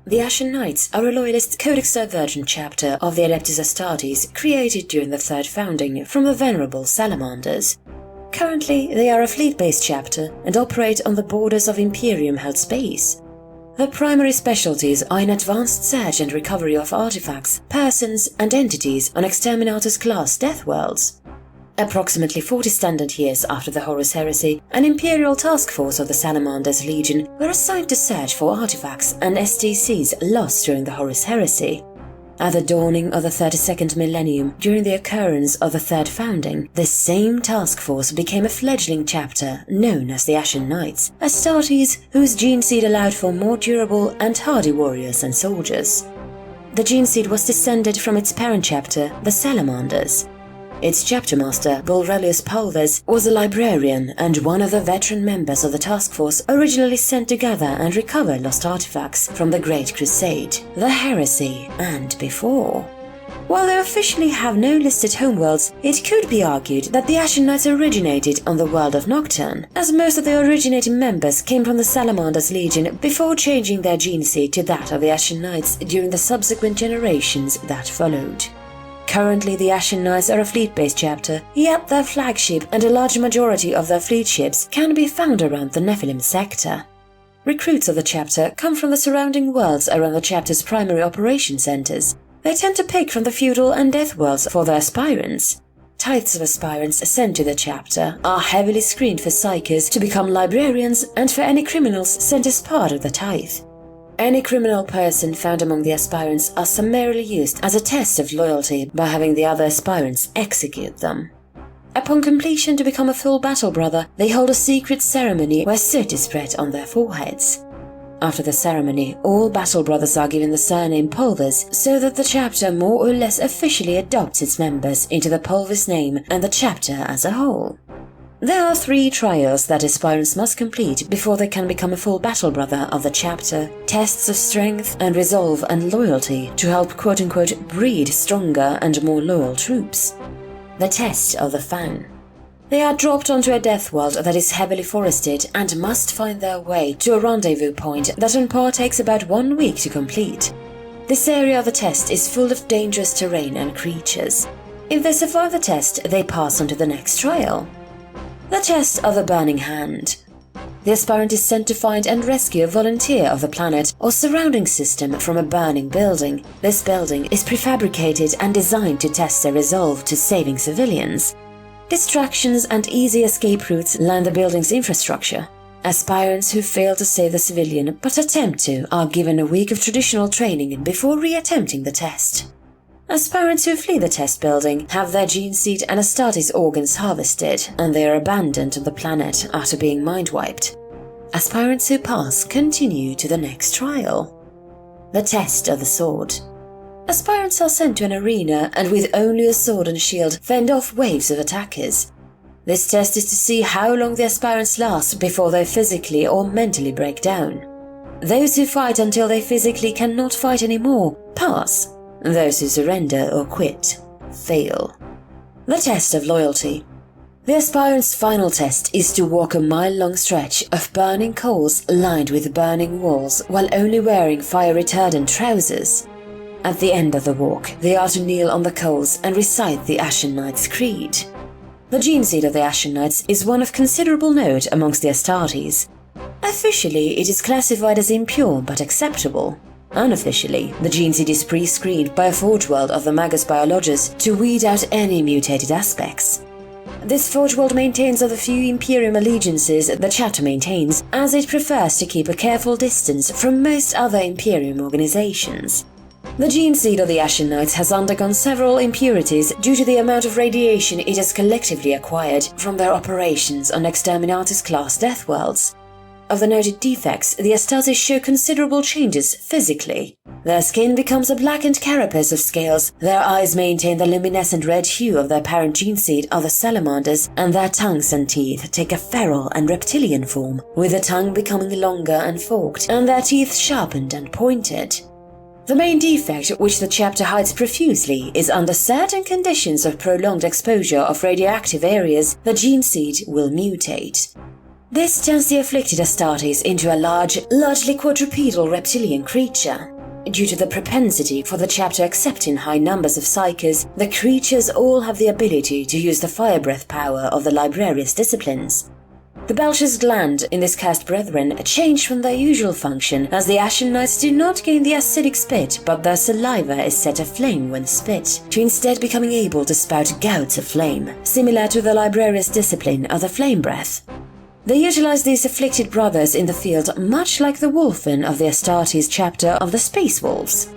The Ashen Knights are a loyalist Codex Divergent chapter of the Adeptus Astartes created during the Third Founding from the venerable Salamanders. Currently, they are a fleet-based chapter and operate on the borders of Imperium-held space. Their primary specialties are in advanced search and recovery of artifacts, persons, and entities on Exterminatus-class death worlds. Approximately 40 standard years after the Horus Heresy, an Imperial task force of the Salamanders Legion were assigned to search for artifacts and STCs lost during the Horus Heresy. At the dawning of the 32nd millennium, during the occurrence of the Third Founding, this same task force became a fledgling chapter known as the Ashen Knights, Astartes whose gene seed allowed for more durable and hardy warriors and soldiers. The gene seed was descended from its parent chapter, the Salamanders. Its chapter master, Bulrelius Pulvis, was a librarian and one of the veteran members of the task force originally sent to gather and recover lost artifacts from the Great Crusade, the Heresy, and before. While they officially have no listed homeworlds, it could be argued that the Ashen Knights originated on the world of Nocturne, as most of the originating members came from the Salamanders Legion before changing their gene seed to that of the Ashen Knights during the subsequent generations that followed. Currently, the Ashen Knights are a fleet-based chapter, yet their flagship and a large majority of their fleet ships can be found around the Nephilim sector. Recruits of the chapter come from the surrounding worlds around the chapter's primary operation centers. They tend to pick from the feudal and death worlds for their aspirants. Tithes of aspirants sent to the chapter are heavily screened for psychers to become librarians and for any criminals sent as part of the tithe. Any criminal person found among the aspirants are summarily used as a test of loyalty by having the other aspirants execute them. Upon completion to become a full battle brother, they hold a secret ceremony where soot is spread on their foreheads. After the ceremony, all battle brothers are given the surname Pulvis so that the chapter more or less officially adopts its members into the Pulvis name and the chapter as a whole. There are 3 trials that aspirants must complete before they can become a full battle brother of the chapter, tests of strength and resolve and loyalty to help quote-unquote breed stronger and more loyal troops. The test of the Fang. They are dropped onto a death world that is heavily forested and must find their way to a rendezvous point that on par takes about 1 week to complete. This area of the test is full of dangerous terrain and creatures. If they survive the test, they pass on to the next trial. The test of the Burning Hand. The aspirant is sent to find and rescue a volunteer of the planet or surrounding system from a burning building. This building is prefabricated and designed to test their resolve to saving civilians. Distractions and easy escape routes line the building's infrastructure. Aspirants who fail to save the civilian but attempt to are given a week of traditional training before re-attempting the test. Aspirants who flee the test building have their gene seed and Astartes organs harvested, and they are abandoned on the planet after being mind-wiped. Aspirants who pass continue to the next trial. The test of the sword. Aspirants are sent to an arena and with only a sword and shield fend off waves of attackers. This test is to see how long the aspirants last before they physically or mentally break down. Those who fight until they physically cannot fight anymore pass. Those who surrender or quit fail. The test of loyalty. The aspirant's final test is to walk a mile-long stretch of burning coals lined with burning walls while only wearing fire-retardant trousers. At the end of the walk, they are to kneel on the coals and recite the Ashen Knights' Creed. The gene seed of the Ashen Knights is one of considerable note amongst the Astartes. Officially, it is classified as impure but acceptable. Unofficially, the gene seed is pre-screened by a forge world of the Magus Biologists to weed out any mutated aspects. This forge world maintains of the few Imperium allegiances the chapter maintains, as it prefers to keep a careful distance from most other Imperium organizations. The gene seed of the Ashen Knights has undergone several impurities due to the amount of radiation it has collectively acquired from their operations on Exterminatus-class death worlds. Of the noted defects, the Astartes show considerable changes physically. Their skin becomes a blackened carapace of scales, their eyes maintain the luminescent red hue of their parent gene seed of the Salamanders, and their tongues and teeth take a feral and reptilian form, with the tongue becoming longer and forked, and their teeth sharpened and pointed. The main defect, which the chapter hides profusely, is under certain conditions of prolonged exposure of radioactive areas, the gene seed will mutate. This turns the afflicted Astartes into a largely quadrupedal reptilian creature. due to the propensity for the chapter accepting high numbers of psykers, the creatures all have the ability to use the fire breath power of the librarious disciplines. The Belcher's gland in this cursed brethren changed from their usual function, as the Ashen Knights do not gain the acidic spit, but their saliva is set aflame when spit, to instead becoming able to spout gouts of flame, similar to the librarious discipline of the flame breath. They utilize these afflicted brothers in the field much like the Wolfen of the Astartes chapter of the Space Wolves.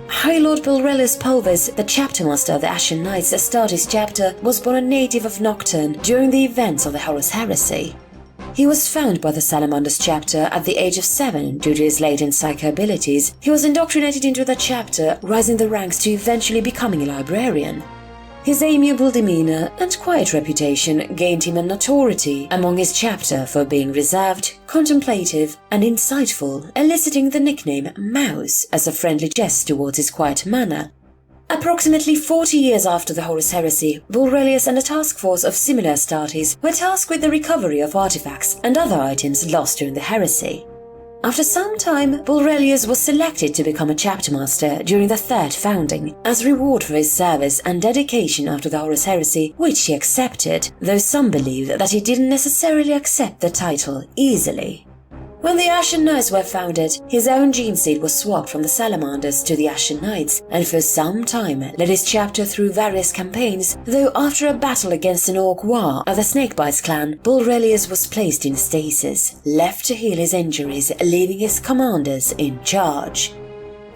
High Lord Bulrelius Pulvis, the chapter master of the Ashen Knights Astartes chapter, was born a native of Nocturne during the events of the Horus Heresy. He was found by the Salamanders chapter at the age of 7 due to his latent psycho abilities. He was indoctrinated into the chapter, rising the ranks to eventually becoming a librarian. His amiable demeanor and quiet reputation gained him a notoriety among his chapter for being reserved, contemplative, and insightful, eliciting the nickname Mouse as a friendly jest towards his quiet manner. Approximately 40 years after the Horus Heresy, Bulrelius and a task force of similar Astartes were tasked with the recovery of artifacts and other items lost during the heresy. After some time, Bulrelius was selected to become a chapter master during the third founding, as reward for his service and dedication after the Horus Heresy, which he accepted, though some believe that he didn't necessarily accept the title easily. When the Ashen Knights were founded, his own gene seed was swapped from the Salamanders to the Ashen Knights, and for some time led his chapter through various campaigns, though after a battle against an Orc war of the Snakebites clan, Bulrelius was placed in stasis, left to heal his injuries, leaving his commanders in charge.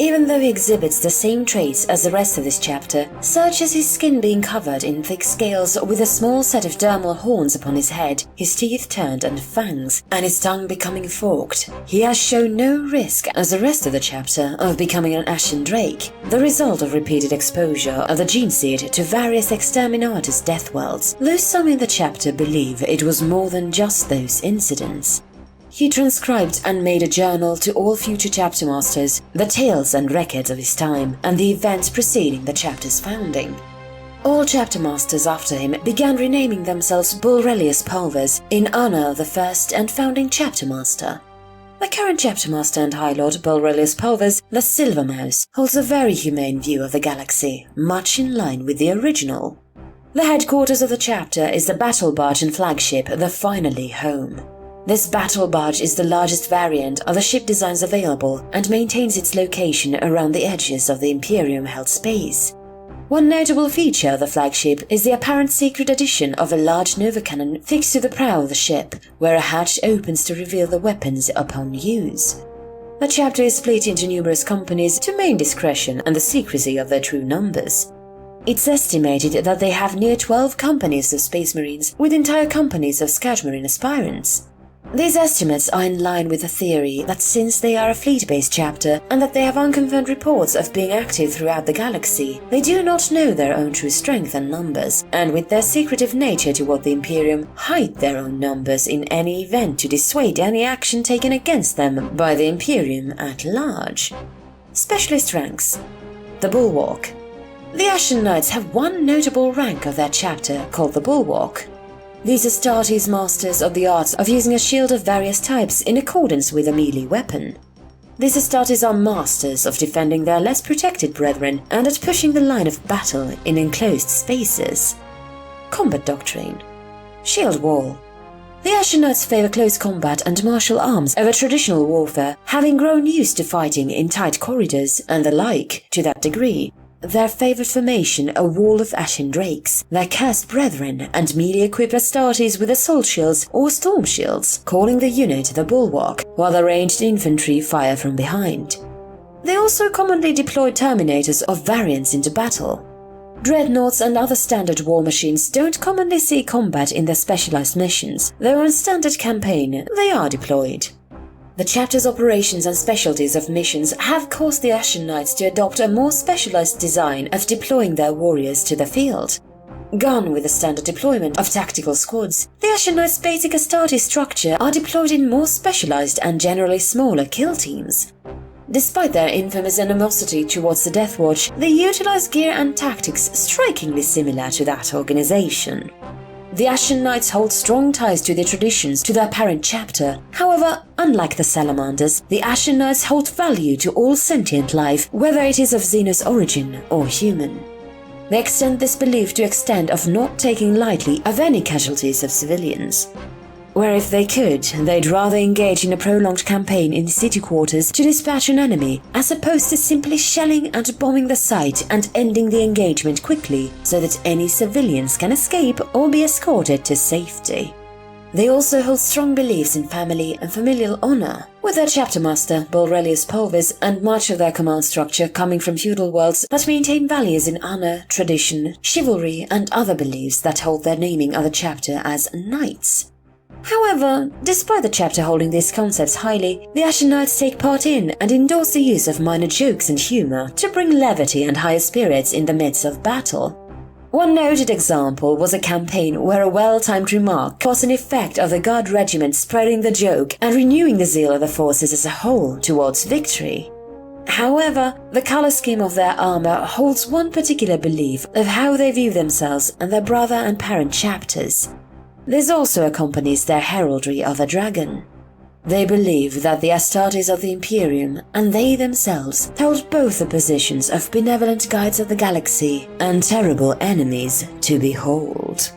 Even though he exhibits the same traits as the rest of this chapter, such as his skin being covered in thick scales with a small set of dermal horns upon his head, his teeth turned and fangs, and his tongue becoming forked, he has shown no risk as the rest of the chapter of becoming an Ashen Drake, the result of repeated exposure of the gene seed to various exterminatus death worlds, though some in the chapter believe it was more than just those incidents. He transcribed and made a journal to all future chapter masters, the tales and records of his time, and the events preceding the chapter's founding. All chapter masters after him began renaming themselves Bulrelius Pulvis in honor of the first and founding chapter master. The current chapter master and High Lord Bulrelius Pulvis, the Silver Mouse, holds a very humane view of the galaxy, much in line with the original. The headquarters of the chapter is the battle barge and flagship, the Finally Home. This battle barge is the largest variant of the ship designs available and maintains its location around the edges of the Imperium-held space. One notable feature of the flagship is the apparent secret addition of a large Nova cannon fixed to the prow of the ship, where a hatch opens to reveal the weapons upon use. The chapter is split into numerous companies to maintain discretion and the secrecy of their true numbers. It's estimated that they have near 12 companies of Space Marines with entire companies of Scout Marine aspirants. These estimates are in line with the theory that since they are a fleet-based chapter and that they have unconfirmed reports of being active throughout the galaxy, they do not know their own true strength and numbers, and with their secretive nature toward the Imperium, hide their own numbers in any event to dissuade any action taken against them by the Imperium at large. Specialist ranks. The Bulwark. The Ashen Knights have one notable rank of their chapter called the Bulwark. These Astartes masters of the arts of using a shield of various types in accordance with a melee weapon. These Astartes are masters of defending their less protected brethren and at pushing the line of battle in enclosed spaces. Combat Doctrine. Shield Wall. The Ashen Knights favor close combat and martial arms over traditional warfare, having grown used to fighting in tight corridors and the like to that degree. Their favored formation a wall of Ashen Drakes, their cursed brethren, and melee-equipped Astartes with assault shields or storm shields, calling the unit the Bulwark, while the ranged infantry fire from behind. They also commonly deploy Terminators of variants into battle. Dreadnoughts and other standard war machines don't commonly see combat in their specialized missions, though on standard campaign they are deployed. The chapter's operations and specialties of missions have caused the Ashen Knights to adopt a more specialized design of deploying their warriors to the field. Gone with the standard deployment of tactical squads, the Ashen Knights' basic Astarte structure are deployed in more specialized and generally smaller kill teams. Despite their infamous animosity towards the Death Watch, they utilize gear and tactics strikingly similar to that organization. The Ashen Knights hold strong ties to their traditions to their parent chapter. However, Unlike the Salamanders, the Ashen Knights hold value to all sentient life, whether it is of Xenos origin or human. They extend this belief to extent of not taking lightly of any casualties of civilians. Where if they could, they'd rather engage in a prolonged campaign in city quarters to dispatch an enemy, as opposed to simply shelling and bombing the site and ending the engagement quickly so that any civilians can escape or be escorted to safety. They also hold strong beliefs in family and familial honor, with their chapter master, Bulrelius Pulvis, and much of their command structure coming from feudal worlds that maintain values in honor, tradition, chivalry, and other beliefs that hold their naming of the chapter as Knights. However, despite the chapter holding these concepts highly, the Ashen Knights take part in and endorse the use of minor jokes and humor to bring levity and higher spirits in the midst of battle. One noted example was a campaign where a well-timed remark caused an effect of the Guard regiment spreading the joke and renewing the zeal of the forces as a whole towards victory. However, the color scheme of their armor holds one particular belief of how they view themselves and their brother and parent chapters. This also accompanies their heraldry of a dragon. They believe that the Astartes of the Imperium and they themselves held both the positions of benevolent guides of the galaxy and terrible enemies to behold.